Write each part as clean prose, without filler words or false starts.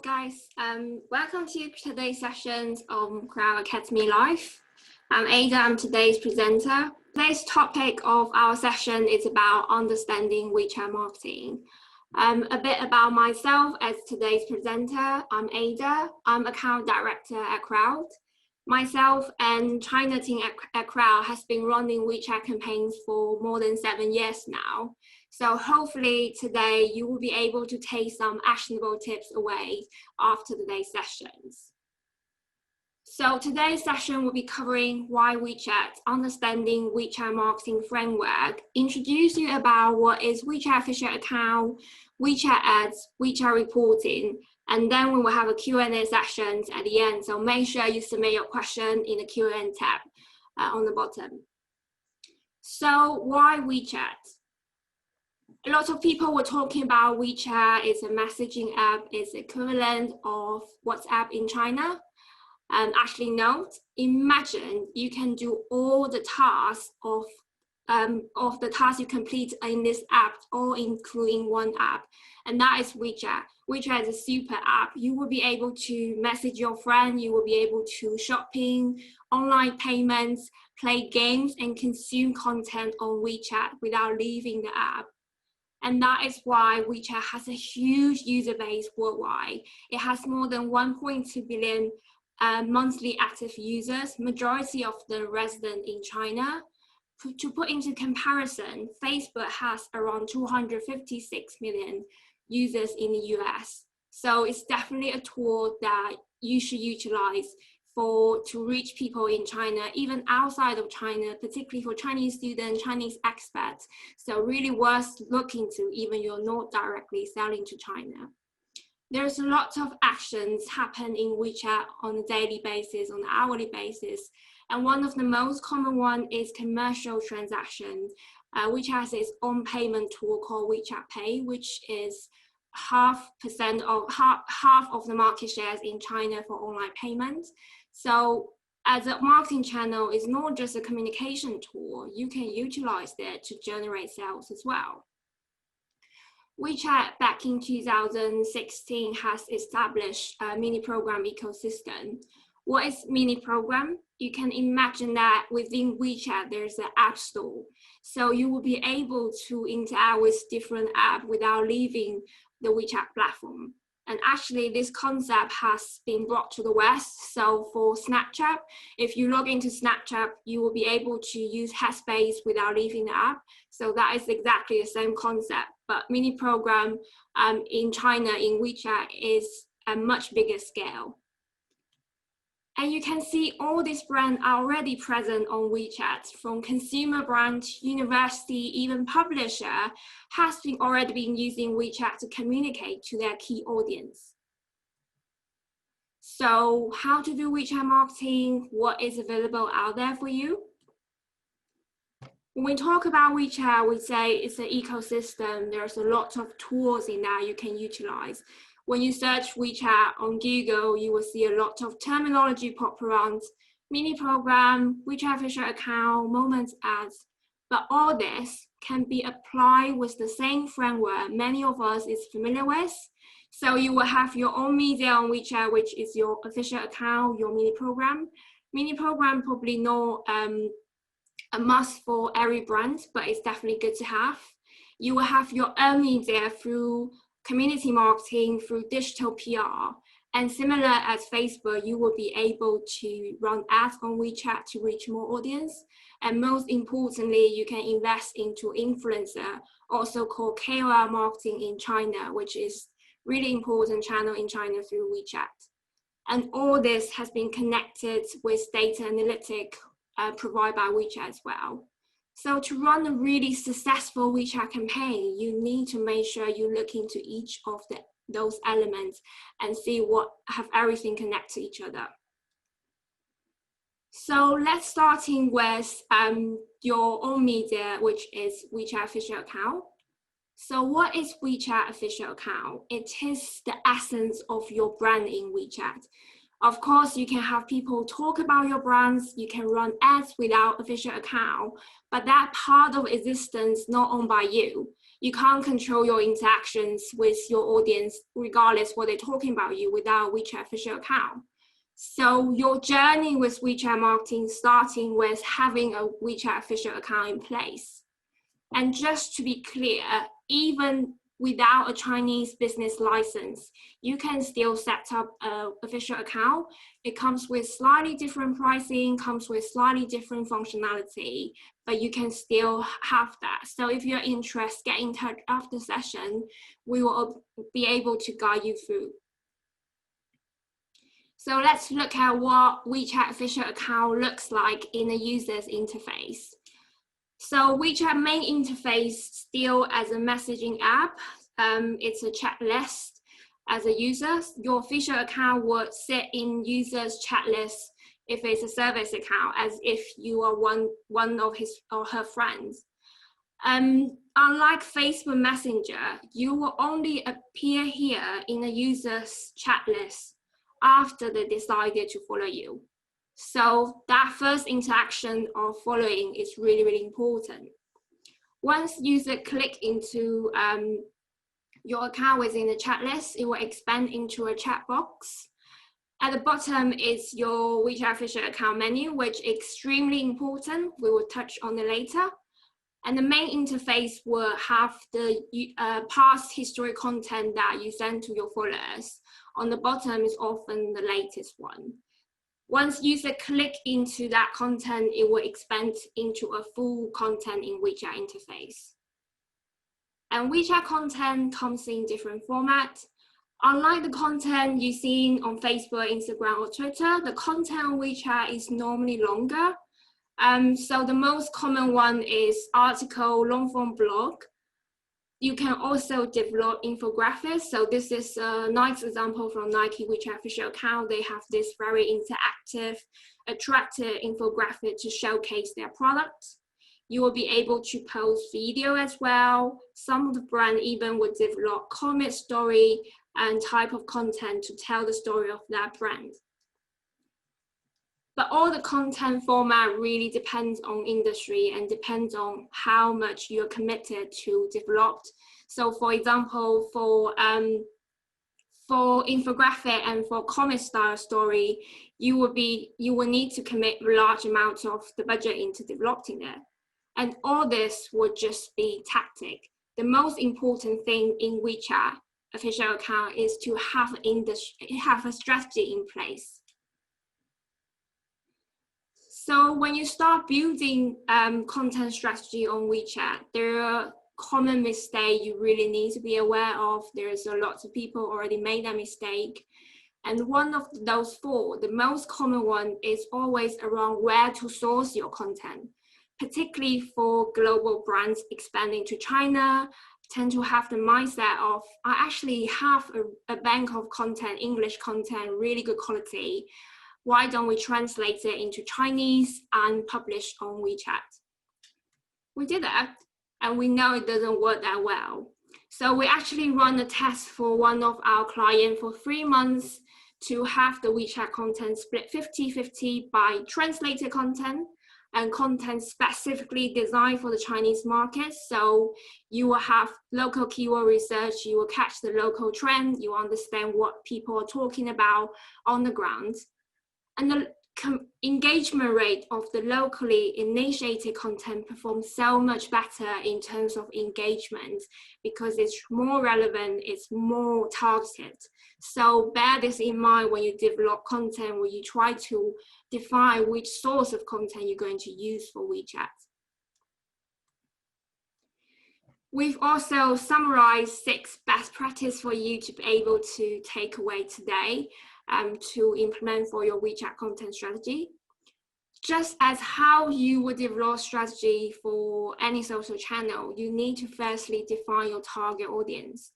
Guys. Welcome to today's sessions on Croud Academy Live. I'm Ada, I'm today's presenter. Today's topic of our session is about understanding WeChat marketing. A bit about myself as today's presenter. I'm Ada, I'm account director at Croud. Myself and China team at Croud has been running WeChat campaigns for more than 7 years now. So hopefully today you will be able to take some actionable tips away after today's sessions. So today's session will be covering why WeChat, understanding WeChat marketing framework, introduce you about what is WeChat official account, WeChat ads, WeChat reporting, and then we will have a Q&A sessions at the end. So make sure you submit your question in the Q&A tab on the bottom. So why WeChat? A lot of people were talking about WeChat is a messaging app, it's equivalent of WhatsApp in China. Actually, no. Imagine you can do all the tasks of the tasks you complete in this app, all including one app, and that is WeChat. WeChat is a super app. You will be able to message your friend, you will be able to shopping, online payments, play games, and consume content on WeChat without leaving the app. And that is why WeChat has a huge user base worldwide. It has more than 1.2 billion monthly active users, majority of the resident in China. To put into comparison, Facebook has around 256 million users in the US. So it's definitely a tool that you should utilize to reach people in China, even outside of China, particularly for Chinese students, Chinese expats. So really worth looking to, even you're not directly selling to China. There's a lot of actions happen in WeChat on a daily basis, on an hourly basis. And one of the most common one is commercial transactions, which has its own payment tool called WeChat Pay, which is half of the market shares in China for online payments. So as a marketing channel, it's not just a communication tool. You can utilize it to generate sales as well. WeChat back in 2016 has established a mini program ecosystem. What is mini program? You can imagine that within WeChat, there's an app store. So you will be able to interact with different apps without leaving the WeChat platform. And actually this concept has been brought to the West. So for Snapchat, if you log into Snapchat, you will be able to use Headspace without leaving the app. So that is exactly the same concept, but mini program in China, in WeChat, is a much bigger scale. And you can see all these brands are already present on WeChat, from consumer brand, university, even publisher has already been using WeChat to communicate to their key audience. So how to do WeChat marketing? What is available out there for you? When we talk about WeChat, we say it's an ecosystem. There's a lot of tools in that you can utilize. When you search WeChat on Google, you will see a lot of terminology pop around: mini program, WeChat official account, moments ads. But all this can be applied with the same framework many of us is familiar with. So you will have your own media on WeChat, which is your official account, your mini program. Mini program probably not a must for every brand, but it's definitely good to have. You will have your own media through community marketing, through digital PR, and similar as Facebook, you will be able to run ads on WeChat to reach more audience. And most importantly, you can invest into influencer, also called KOL marketing in China, which is really important channel in China through WeChat. And all this has been connected with data analytics provided by WeChat as well. So to run a really successful WeChat campaign, you need to make sure you look into each of those elements and see what have everything connect to each other. So let's starting with your own media, which is WeChat official account. So what is WeChat official account? It is the essence of your brand in WeChat. Of course, you can have people talk about your brands, you can run ads without official account, but that part of existence not owned by you. You can't control your interactions with your audience, regardless what they're talking about you, without a WeChat official account. So your journey with WeChat marketing starting with having a WeChat official account in place. And just to be clear, even without a Chinese business license, you can still set up an official account. It comes with slightly different pricing, comes with slightly different functionality, but you can still have that. So if you're interested, get in touch after session, we will be able to guide you through. So let's look at what WeChat official account looks like in a user's interface. So WeChat main interface still as a messaging app. It's a chat list as a user. Your official account would sit in user's chat list if it's a service account, as if you are one of his or her friends. Unlike Facebook Messenger, you will only appear here in a user's chat list after they decided to follow you. So that first interaction of following is really, really important. Once user click into your account within the chat list, it will expand into a chat box. At the bottom is your WeChat official account menu, which is extremely important. We will touch on it later. And the main interface will have the past history content that you send to your followers. On the bottom is often the latest one. Once user click into that content, it will expand into a full content in WeChat interface. And WeChat content comes in different formats. Unlike the content you see on Facebook, Instagram, or Twitter, the content on WeChat is normally longer. So the most common one is article, long form blog. You can also develop infographics. So this is a nice example from Nike WeChat official account. They have this very interactive, attractive infographic to showcase their products. You will be able to post video as well. Some of the brand even would develop comic story and type of content to tell the story of that brand. But all the content format really depends on industry and depends on how much you're committed to develop. So for example, for infographic and for comic style story, you will need to commit large amounts of the budget into developing it. And all this would just be tactic. The most important thing in WeChat official account is to have a strategy in place. So when you start building content strategy on WeChat, there are common mistakes you really need to be aware of. There's a lot of people already made that mistake. And one of those four, the most common one, is always around where to source your content, particularly for global brands expanding to China, tend to have the mindset of, I actually have a bank of content, English content, really good quality. Why don't we translate it into Chinese and publish on WeChat? We did that, and we know it doesn't work that well. So we actually run a test for one of our clients for 3 months to have the WeChat content split 50-50 by translated content and content specifically designed for the Chinese market. So you will have local keyword research, you will catch the local trend, you understand what people are talking about on the ground. And the engagement rate of the locally initiated content performs so much better in terms of engagement because it's more relevant, it's more targeted. So bear this in mind when you develop content, when you try to define which source of content you're going to use for WeChat. We've also summarized 6 best practices for you to be able to take away today to implement for your WeChat content strategy. Just as how you would develop strategy for any social channel, you need to firstly define your target audience.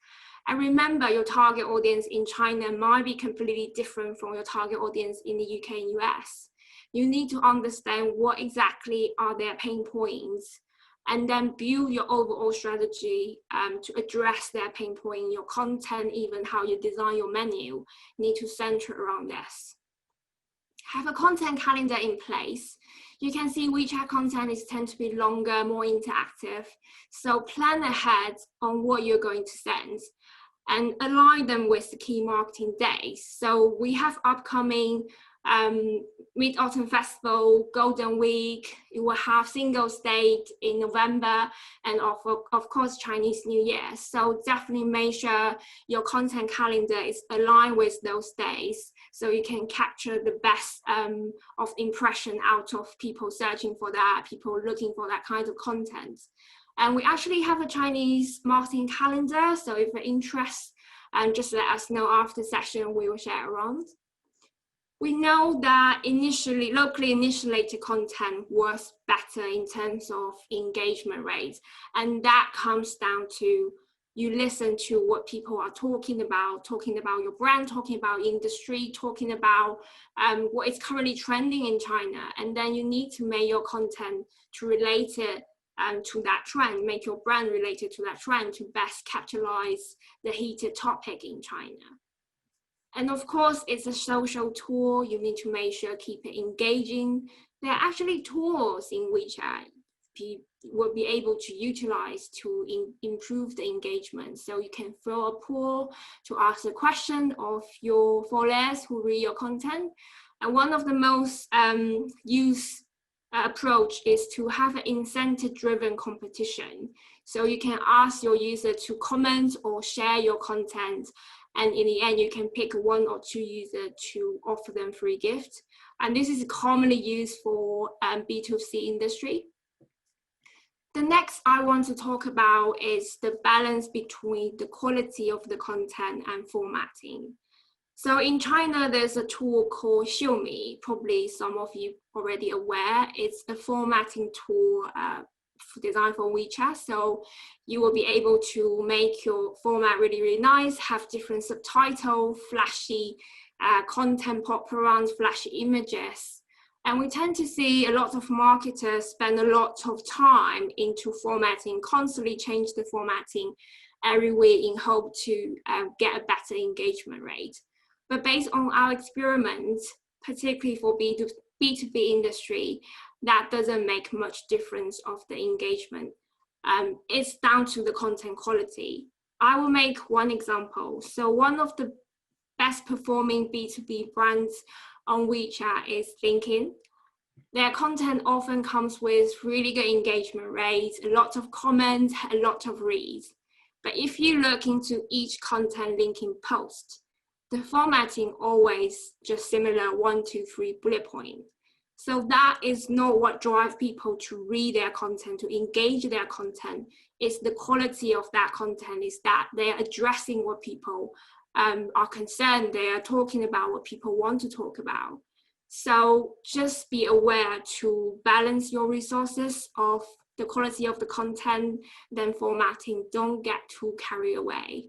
And remember, your target audience in China might be completely different from your target audience in the UK and US. You need to understand what exactly are their pain points, and then build your overall strategy to address their pain point. Your content, even how you design your menu, need to center around this. have a content calendar in place. You can see WeChat content is tend to be longer, more interactive. So plan ahead on what you're going to send and align them with the key marketing days. So we have upcoming Mid-Autumn Festival, Golden Week. It will have Singles Day in November, and of course Chinese New Year. So definitely make sure your content calendar is aligned with those days, so you can capture the best of impression out of people searching for that, people looking for that kind of content. And we actually have a Chinese marketing calendar, so if you're interested, just let us know after session, we will share around. We know that locally initiated content works better in terms of engagement rates, and that comes down to you listen to what people are talking about your brand, talking about industry, talking about what is currently trending in China, and then you need to make your content to relate it to that trend, make your brand related to that trend to best capitalize the heated topic in China. And of course, it's a social tool. You need to make sure keep it engaging. There are actually tools in WeChat you will be able to utilize to improve the engagement. So you can throw a poll to ask a question of your followers who read your content. And one of the most used approach is to have an incentive-driven competition. So you can ask your user to comment or share your content, and in the end, you can pick 1 or 2 users to offer them free gift. And this is commonly used for B2C industry. The next I want to talk about is the balance between the quality of the content and formatting. So in China, there's a tool called Xiaomi. Probably some of you already aware. It's a formatting tool designed for WeChat. So you will be able to make your format really, really nice, have different subtitles, flashy content pop around, flashy images. And we tend to see a lot of marketers spend a lot of time into formatting, constantly change the formatting every week in hope to get a better engagement rate. But based on our experiments, particularly for B2B industry, that doesn't make much difference of the engagement. It's down to the content quality. I will make one example. So one of the best performing B2B brands on WeChat is LinkedIn. Their content often comes with really good engagement rates, a lot of comments, a lot of reads. But if you look into each content linking post, the formatting always just similar 1, 2, 3 bullet point. So that is not what drives people to read their content, to engage their content. It's the quality of that content, is that they're addressing what people are concerned, they are talking about what people want to talk about. So just be aware to balance your resources of the quality of the content, then formatting, don't get too carried away.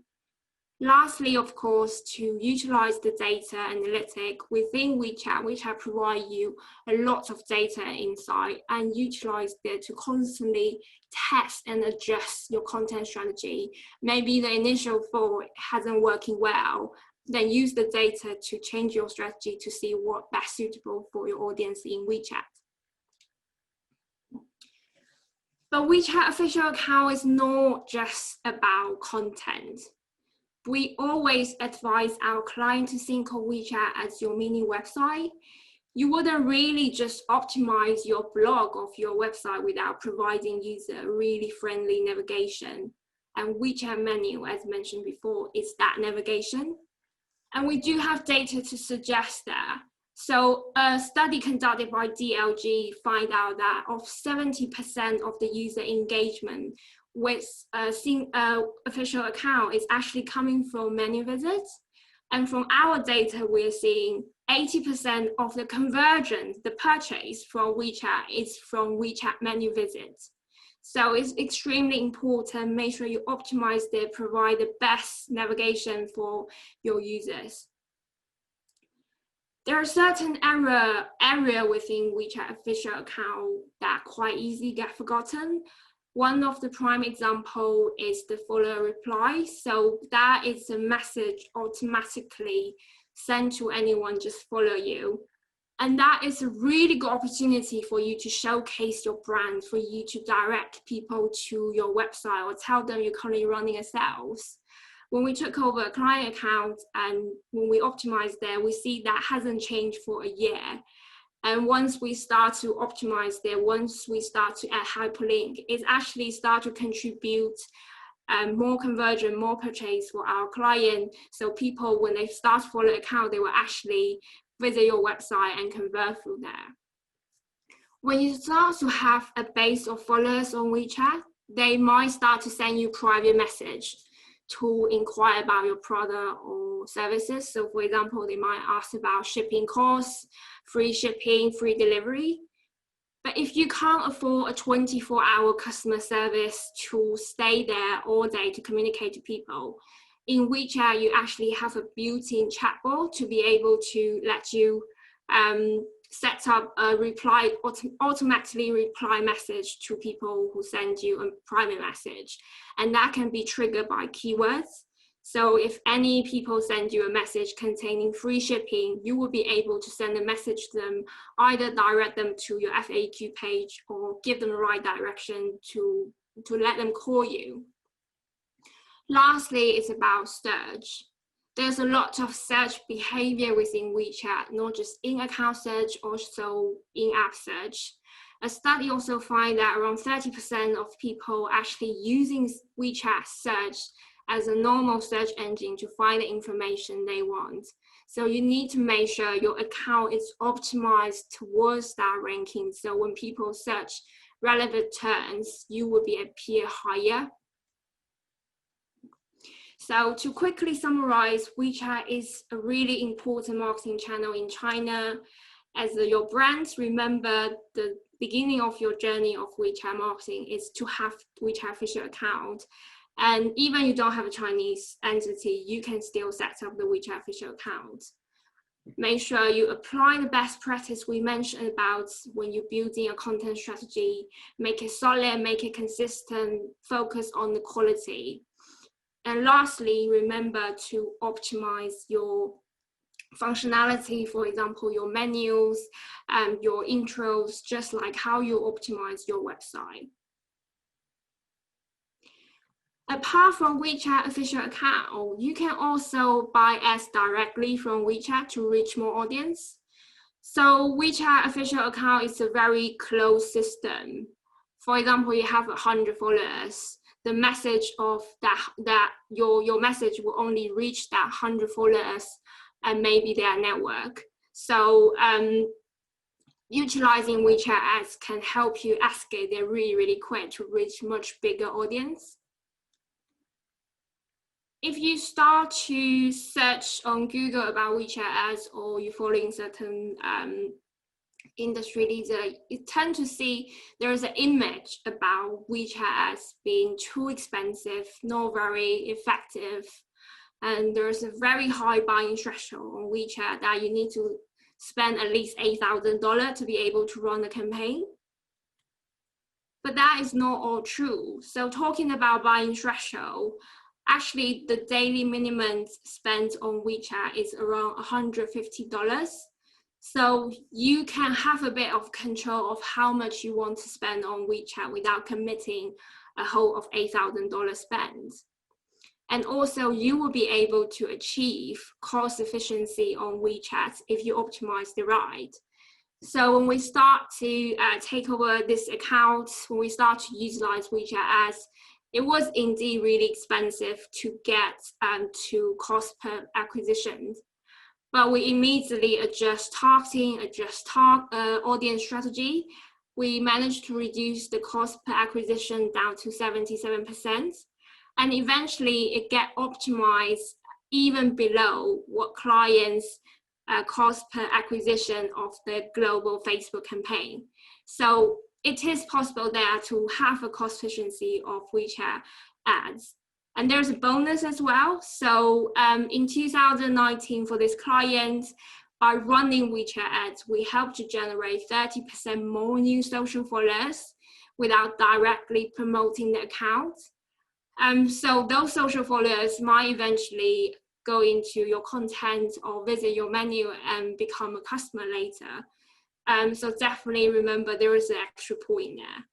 Lastly, of course, to utilize the data analytic within WeChat. WeChat provide you a lot of data insight and utilize that to constantly test and adjust your content strategy. Maybe the initial thought hasn't working well, then use the data to change your strategy to see what best suitable for your audience in WeChat. But WeChat official account is not just about content. We always advise our client to think of WeChat as your mini website. You wouldn't really just optimize your blog of your website without providing user really friendly navigation. And WeChat menu, as mentioned before, is that navigation. And we do have data to suggest that. So a study conducted by DLG find out that of 70% of the user engagement with official account is actually coming from menu visits. And from our data, we're seeing 80% of the conversion, the purchase from WeChat is from WeChat menu visits. So it's extremely important, make sure you optimize it, provide the best navigation for your users. There are certain area within WeChat official account that quite easily get forgotten. One of the prime example is the follower reply. So that is a message automatically sent to anyone just follow you. And that is a really good opportunity for you to showcase your brand, for you to direct people to your website or tell them you're currently running a sales. When we took over a client account and when we optimized there, we see that hasn't changed for a year. And once we start to optimize there, once we start to add hyperlink, it actually start to contribute more conversion, more purchase for our client. So people, when they start to follow the account, they will actually visit your website and convert through there. When you start to have a base of followers on WeChat, they might start to send you private message to inquire about your product or services. So for example, they might ask about shipping costs, free shipping, free delivery. But if you can't afford a 24-hour customer service to stay there all day to communicate to people, in WeChat, you actually have a built-in chatbot to be able to let you set up a automatically reply message to people who send you a private message. And that can be triggered by keywords. So if any people send you a message containing free shipping, you will be able to send a message to them, either direct them to your FAQ page or give them the right direction to let them call you. Lastly, it's about search. There's a lot of search behavior within WeChat, not just in-account search, also in-app search. A study also finds that around 30% of people actually using WeChat search as a normal search engine to find the information they want. So you need to make sure your account is optimized towards that ranking. So when people search relevant terms, you will appear higher. So to quickly summarize, WeChat is a really important marketing channel in China. As your brands, remember the beginning of your journey of WeChat marketing is to have WeChat official account. And even you don't have a Chinese entity, you can still set up the WeChat official account. Make sure you apply the best practice we mentioned about when you're building a content strategy. Make it solid, make it consistent, focus on the quality. And lastly, remember to optimize your functionality, for example, your menus, your intros, just like how you optimize your website. Apart from WeChat official account, you can also buy ads directly from WeChat to reach more audience. So WeChat official account is a very closed system. For example, you have 100 followers. The message of that your message will only reach that 100 followers and maybe their network. So utilizing WeChat ads can help you escalate there really, really quick to reach much bigger audience. If you start to search on Google about WeChat ads, or you're following certain industry leader, you tend to see there is an image about WeChat ads being too expensive, not very effective, and there's a very high buying threshold on WeChat that you need to spend at least $8,000 to be able to run a campaign. But that is not all true. So talking about buying threshold, actually the daily minimum spent on WeChat is around $150. So you can have a bit of control of how much you want to spend on WeChat without committing a whole of $8,000 spend. And also you will be able to achieve cost efficiency on WeChat if you optimize the right. So when we start to take over this account, when we start to utilize WeChat ads, it was indeed really expensive to get to cost per acquisition. But we immediately adjust targeting, audience strategy. We managed to reduce the cost per acquisition down to 77%. And eventually it get optimized even below what clients cost per acquisition of the global Facebook campaign. So it is possible there to have a cost efficiency of WeChat ads. And there's a bonus as well. So in 2019 for this client, by running WeChat ads, we helped to generate 30% more new social followers without directly promoting the account. So those social followers might eventually go into your content or visit your menu and become a customer later. So definitely remember there is an extra point there.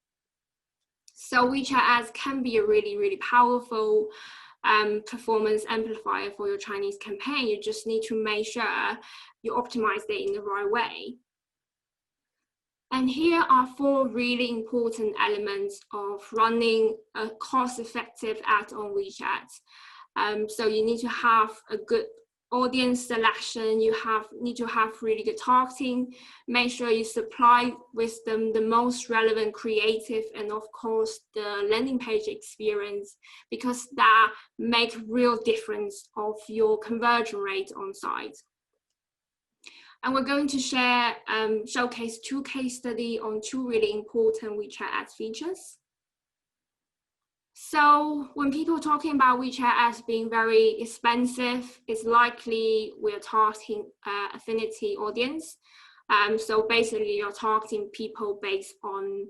So WeChat ads can be a really, really powerful performance amplifier for your Chinese campaign. You just need to make sure you optimize it in the right way. And here are 4 really important elements of running a cost-effective ad on WeChat. So you need to have a good audience selection, you need to have really good targeting, make sure you supply with them the most relevant creative, and of course the landing page experience, because that makes real difference of your conversion rate on site. And we're going to showcase 2 case studies on 2 really important WeChat ads features. So when people are talking about WeChat ads being very expensive, it's likely we're targeting affinity audience. So basically you're targeting people based on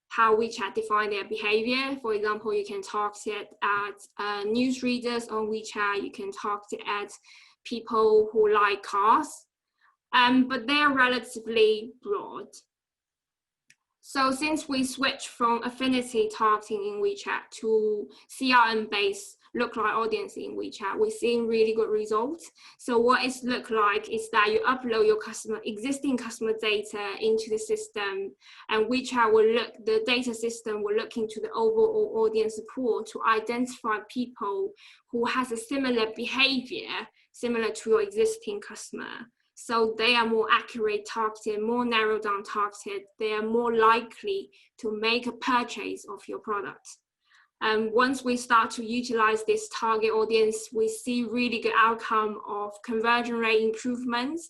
how WeChat define their behavior. For example, you can target it at news readers on WeChat, you can target it at people who like cars, but they're relatively broad. So since we switched from affinity targeting in WeChat to CRM-based lookalike audience in WeChat, we're seeing really good results. So what it looks like is that you upload your existing customer data into the system, and WeChat the data system will look into the overall audience pool to identify people who has a similar behavior, similar to your existing customer. So they are more accurate targeted, more narrowed down targeted, they are more likely to make a purchase of your product. Once we start to utilize this target audience, we see really good outcome of conversion rate improvements.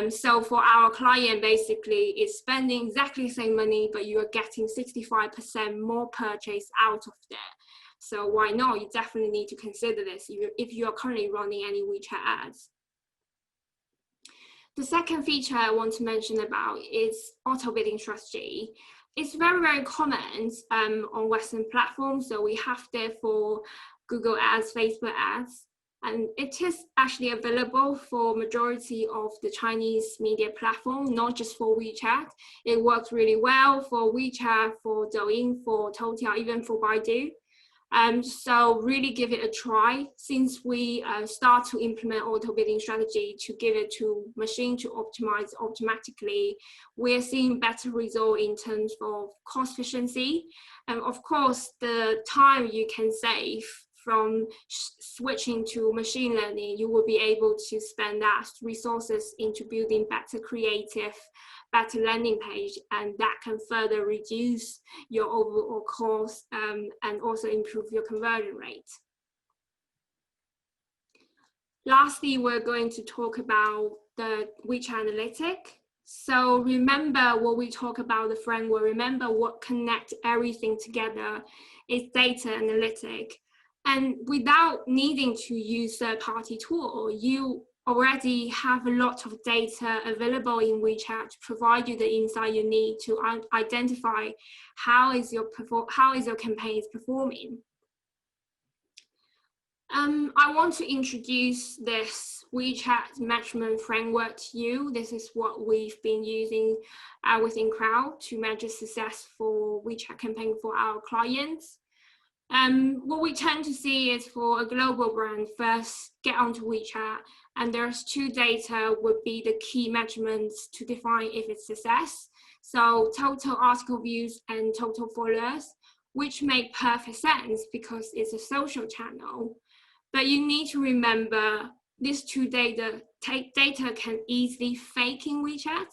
So for our client, basically, it's spending exactly the same money, but you are getting 65% more purchase out of that. So why not? You definitely need to consider this if you are currently running any WeChat ads. The second feature I want to mention about is auto bidding strategy. It's very, very common on Western platforms. So we have there for Google ads, Facebook ads, and it is actually available for majority of the Chinese media platform, not just for WeChat. It works really well for WeChat, for Douyin, for Toutiao, even for Baidu. So really give it a try. Since we start to implement auto bidding strategy to give it to machine to optimize automatically, we're seeing better result in terms of cost efficiency. And of course, the time you can save from switching to machine learning, you will be able to spend that resources into building better creative, better landing page, and that can further reduce your overall cost and also improve your conversion rate. Lastly, we're going to talk about the WeChat analytic. So remember what we talk about the framework, remember what connect everything together is data analytic. And without needing to use third-party tool, you already have a lot of data available in WeChat to provide you the insight you need to identify how is your campaign performing. I want to introduce this WeChat measurement framework to you. This is what we've been using within Croud to measure success for WeChat campaign for our clients. What we tend to see is for a global brand, first get onto WeChat, and there's 2 data would be the key measurements to define if it's success. So total article views and total followers, which make perfect sense because it's a social channel. But you need to remember these 2 data can easily fake in WeChat.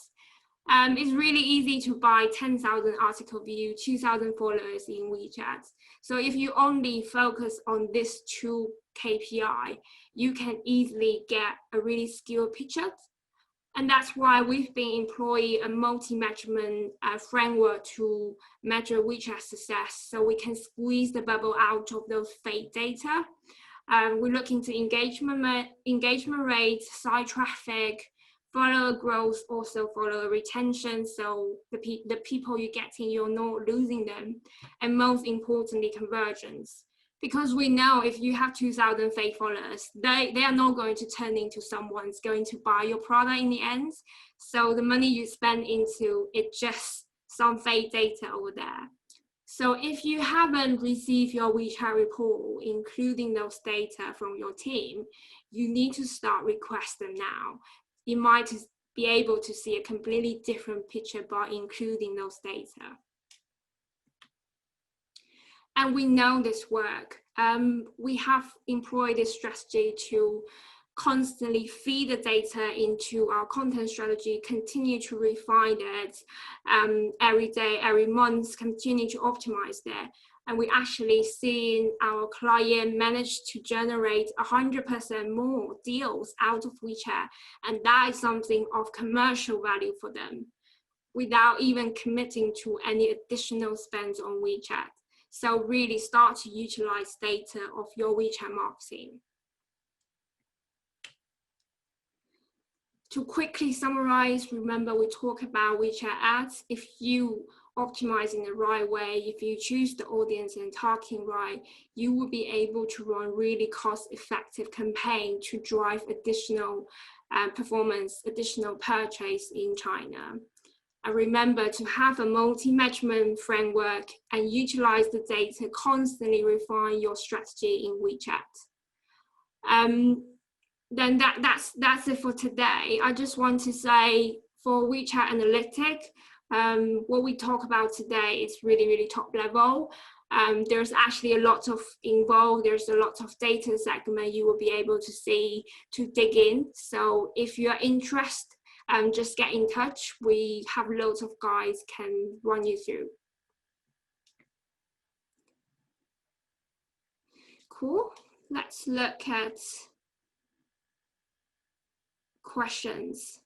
It's really easy to buy 10,000 article view, 2,000 followers in WeChat. So if you only focus on this 2 KPI, you can easily get a really skewed picture. And that's why we've been employing a multi-measurement framework to measure WeChat success, so we can squeeze the bubble out of those fake data. We look into engagement rate, site traffic, follower growth, also follower retention, so the people you're getting, you're not losing them, and most importantly, conversions. Because we know if you have 2,000 fake followers, they are not going to turn into someone's going to buy your product in the end. So the money you spend into it, just some fake data over there. So if you haven't received your WeChat report, including those data from your team, you need to start requesting now. You might be able to see a completely different picture by including those data. And we know this work. We have employed this strategy to constantly feed the data into our content strategy, continue to refine it every day, every month, continue to optimize that. And we actually seen our client manage to generate 100% more deals out of WeChat. And that is something of commercial value for them without even committing to any additional spends on WeChat. So really start to utilize data of your WeChat marketing. To quickly summarize, remember we talk about WeChat ads. If you optimize in the right way, if you choose the audience and targeting right, you will be able to run really cost-effective campaign to drive additional performance, additional purchase in China. And remember to have a multi-measurement framework and utilize the data, constantly refine your strategy in WeChat. Then that's it for today. I just want to say for WeChat Analytics, what we talk about today is really, really top level. There's actually a lot of involved, there's a lot of data segment you will be able to see to dig in. So if you're interested, just get in touch. We have loads of guides can run you through. Cool. Let's look at questions.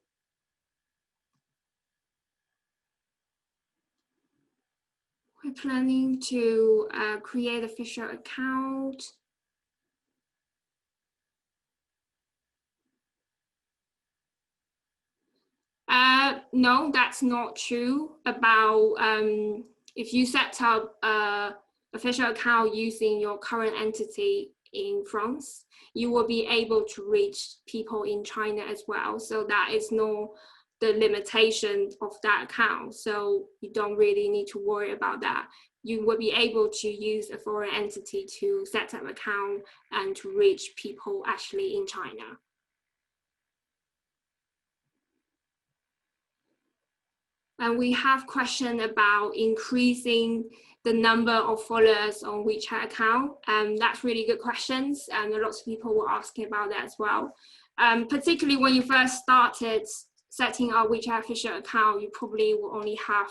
We're planning to create an official account. No, that's not true. About if you set up an official account using your current entity in France, you will be able to reach people in China as well. So that is not the limitation of that account. So you don't really need to worry about that. You will be able to use a foreign entity to set up an account and to reach people actually in China. And we have question about increasing the number of followers on WeChat account. That's really good questions. And lots of people were asking about that as well. Particularly when you first started setting up WeChat official account, you probably will only have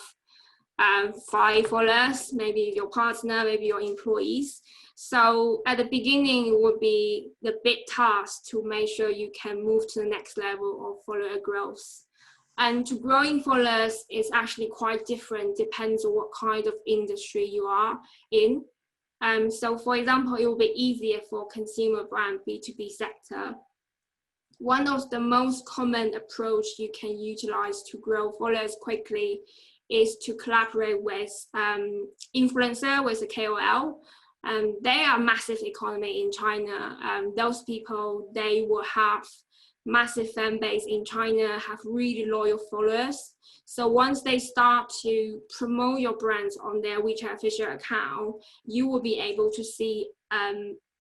5 followers, maybe your partner, maybe your employees. So at the beginning, it would be the big task to make sure you can move to the next level of follower growth. And to growing followers is actually quite different, depends on what kind of industry you are in. So for example, it will be easier for consumer brand B2B sector. One of the most common approach you can utilize to grow followers quickly is to collaborate with influencer, with a KOL. They are massive economy in China. Those people, they will have massive fan base in China, have really loyal followers. So once they start to promote your brands on their WeChat official account, you will be able to see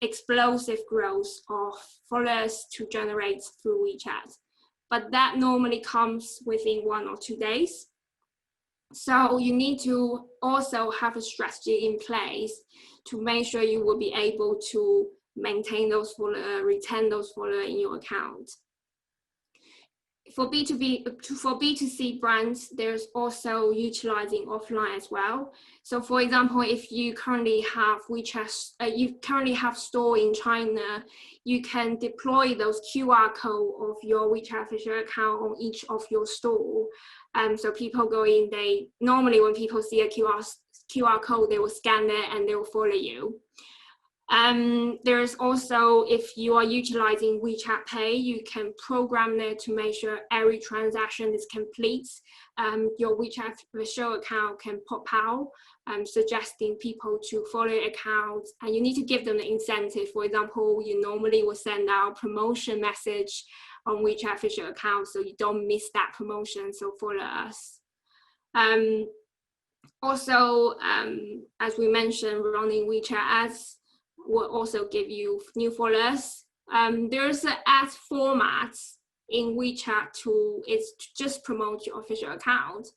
explosive growth of followers to generate through WeChat. But that normally comes within 1 or 2 days. So you need to also have a strategy in place to make sure you will be able to maintain those followers, retain those followers in your account. For B2C brands, there's also utilizing offline as well. So for example, if you currently have WeChat, you currently have store in China, you can deploy those QR code of your WeChat official account on each of your store. So people go in, they normally when people see a QR code, they will scan it and they will follow you. There's also, if you are utilizing WeChat Pay, you can program there to make sure every transaction is complete. Your WeChat official account can pop out, suggesting people to follow your account, and you need to give them the incentive. For example, you normally will send out a promotion message on WeChat official account, so you don't miss that promotion, so follow us. Also, as we mentioned, running WeChat ads will also give you new followers. There's an ad format in WeChat to just promote your official account,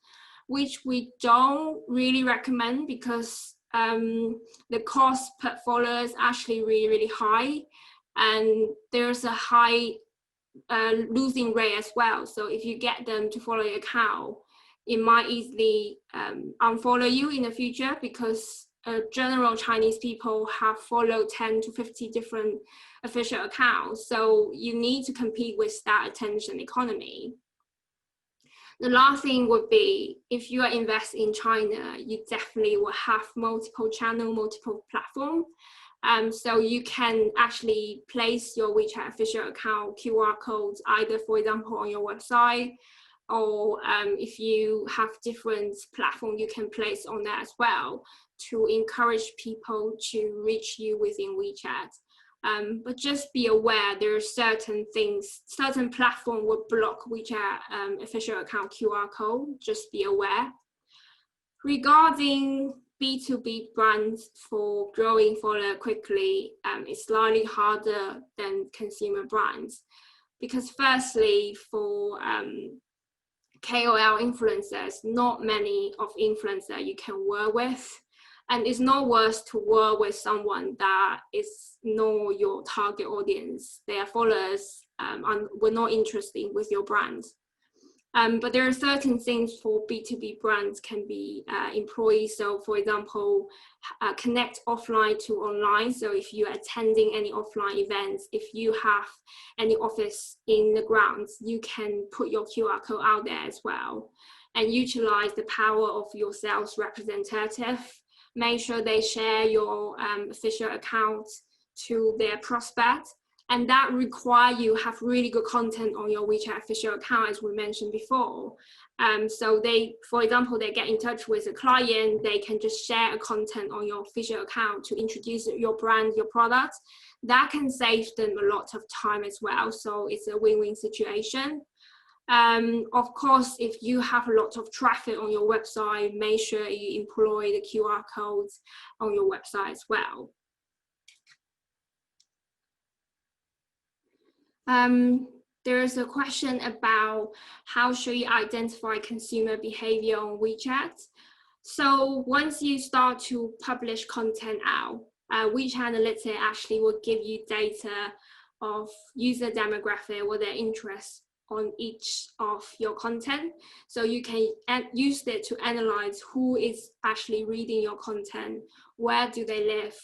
which we don't really recommend because the cost per follower is actually really high, and there's a high losing rate as well. So if you get them to follow your account, it might easily unfollow you in the future, because general Chinese people have followed 10 to 50 different official accounts. So you need to compete with that attention economy. The last thing would be, if you are investing in China, you definitely will have multiple channel, multiple platform. So you can actually place your WeChat official account QR codes either, for example, on your website, or if you have different platforms, you can place on that as well to encourage people to reach you within WeChat. But just be aware, there are certain things, certain platform will block WeChat official account QR code, just be aware. Regarding B2B brands for growing follower quickly, it's slightly harder than consumer brands, because firstly, for KOL influencers, not many of influencers you can work with, and it's not worse to work with someone that is not your target audience. Their followers were not interested with your brand. But there are certain things for B2B brands can be employed. So for example, connect offline to online. So if you're attending any offline events, if you have any office in the grounds, you can put your QR code out there as well, and utilize the power of your sales representative. Make sure they share your official account to their prospects. And that require you have really good content on your WeChat official account, as we mentioned before. So they, for example, they get in touch with a client, they can just share a content on your official account to introduce your brand, your product. That can save them a lot of time as well. So it's a win-win situation. Of course, if you have a lot of traffic on your website, make sure you employ the QR codes on your website as well. There's a question about how should you identify consumer behavior on WeChat. So once you start to publish content out, WeChat Analytics actually will give you data of user demographic, what their interests on each of your content. So you can use it to analyze who is actually reading your content, where do they live,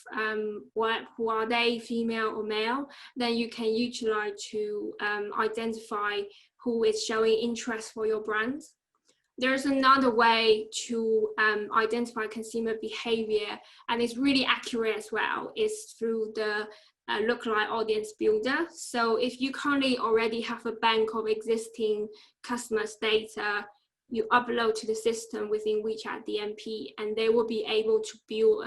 who are they, female or male. Then you can utilize to identify who is showing interest for your brand. There's another way to identify consumer behavior, and it's really accurate as well, is through the lookalike audience builder. So if you currently already have a bank of existing customers' data, you upload to the system within WeChat DMP, and they will be able to build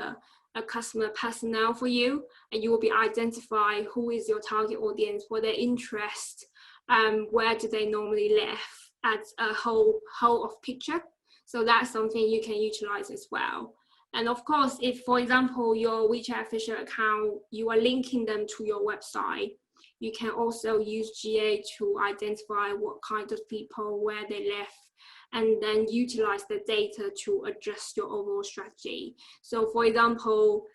a customer personnel for you, and you will be identify who is your target audience, what their interest, where do they normally live, as a whole of picture. So that's something you can utilize as well. And of course, if, for example, your WeChat official account, you are linking them to your website, you can also use GA to identify what kind of people, where they live, and then utilize the data to adjust your overall strategy. So for example,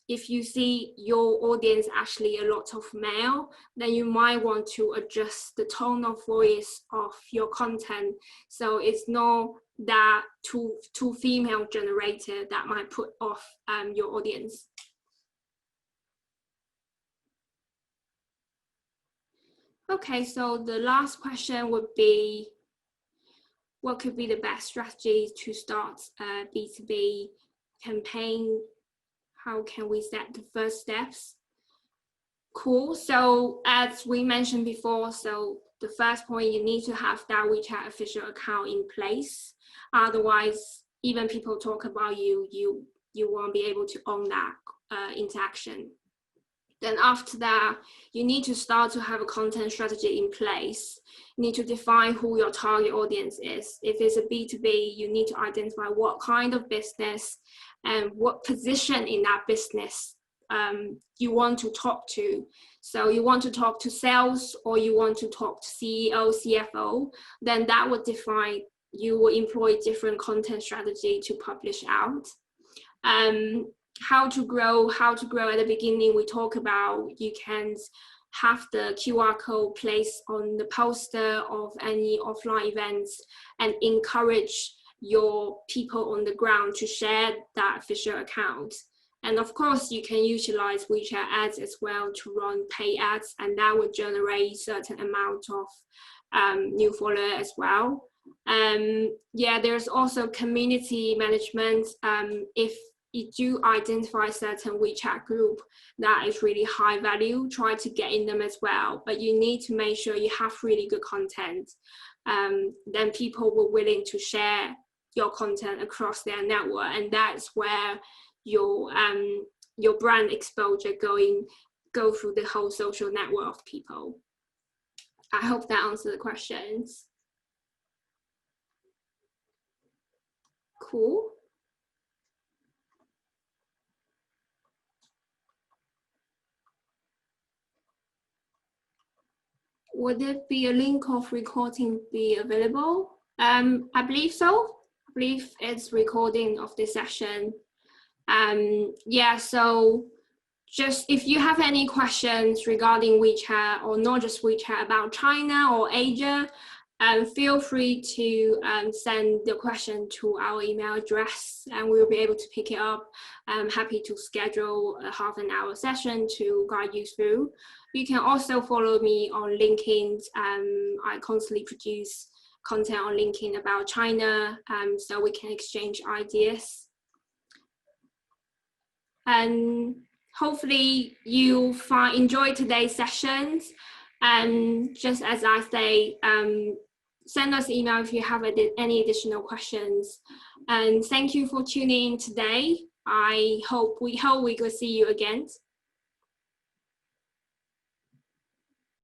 if you see your audience actually a lot of male, then you might want to adjust the tone of voice of your content. So it's not that too female generated that might put off your audience. Okay, so the last question would be, what could be the best strategy to start a B2B campaign? how can we set the first steps? Cool. So as we mentioned before, so the first point, you need to have that WeChat official account in place. Otherwise, even people talk about you won't be able to own that interaction. Then after that, you need to start to have a content strategy in place. You need to define who your target audience is. If it's a B2B, you need to identify what kind of business and what position in that business you want to talk to. So you want to talk to sales or you want to talk to CEO, CFO, then that would define, you will employ different content strategy to publish out. How to grow at the beginning, we talk about you can have the QR code placed on the poster of any offline events and encourage your people on the ground to share that official account. And of course, you can utilize WeChat ads as well to run paid ads, and that would generate certain amount of new followers as well. Yeah, there's also community management. If you do identify certain WeChat group that is really high value, try to get in them as well. But you need to make sure you have really good content. Then people will willing to share your content across their network, and that's where your brand exposure go through the whole social network of people. I hope that answered the questions. Cool. Would there be a link of recording be available? I believe so. I believe it's recording of this session. Yeah, so just if you have any questions regarding WeChat, or not just WeChat, about China or Asia, feel free to send the question to our email address and we'll be able to pick it up. I'm happy to schedule a half-an-hour session to guide you through. You can also follow me on LinkedIn. I constantly produce content on LinkedIn about China, so we can exchange ideas. And hopefully you enjoy today's sessions. And just as I say, send us an email if you have any additional questions. And thank you for tuning in today. We hope we could see you again.